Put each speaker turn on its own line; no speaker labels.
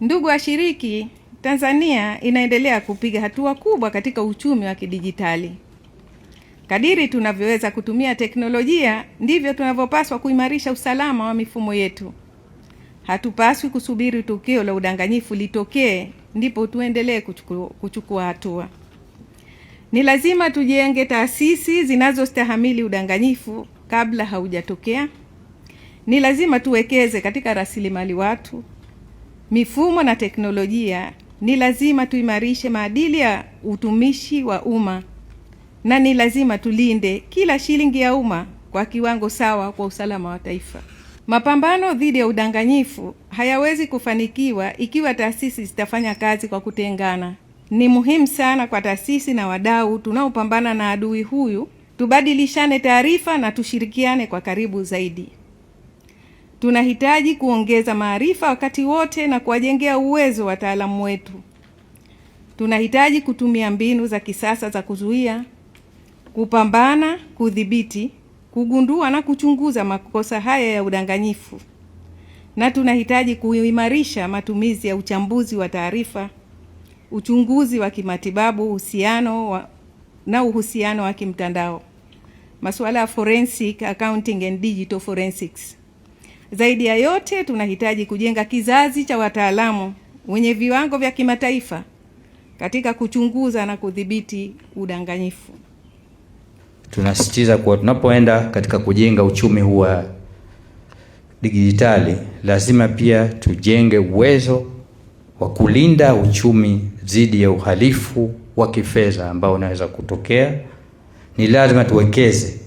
Ndugu washiriki, Tanzania inaendelea kupiga hatua kubwa katika uchumi wa kidijitali. Kadiri tunavyoweza kutumia teknolojia, ndivyo tunavyopaswa kuimarisha usalama wa mifumo yetu. Hatupaswi kusubiri tukio la udanganyifu litokee ndipo tuendelee kuchukua hatua. Ni lazima tujenge taasisi zinazostahimili udanganyifu kabla haujatokea. Ni lazima tuwekeze katika rasilimali watu, mifumo na teknolojia. Ni lazima tuimarishe maadili ya utumishi wa umma, na ni lazima tulinde kila shilingi ya umma kwa kiwango sawa kwa usalama wa taifa. Mapambano dhidi ya udanganyifu hayawezi kufanikiwa ikiwa taasisi zitafanya kazi kwa kutengana. Ni muhimu sana kwa taasisi na wadau tunaopambana na adui huyu tubadilishane taarifa na tushirikiane kwa karibu zaidi. Tunahitaji kuongeza maarifa wakati wote na kuwajengea uwezo wataalamu wetu. Tunahitaji kutumia mbinu za kisasa za kuzuia, kupambana, kudhibiti, kugundua na kuchunguza makosa haya ya udanganyifu. Na tunahitaji kuimarisha matumizi ya uchambuzi wa taarifa, uchunguzi wa kimatibabu, uhusiano wa kimtandao, masuala ya forensic accounting and digital forensics. Zaidi ya yote, tunahitaji kujenga kizazi cha wataalamu wenye viwango vya kimataifa katika kuchunguza na kudhibiti udanganyifu.
Tunasisitiza kuwa tunapoenda katika kujenga uchumi huu wa dijitali, lazima pia tujenge uwezo wa kulinda uchumi dhidi ya uhalifu wa kifedha ambao unaweza kutokea. Ni lazima tuwekeze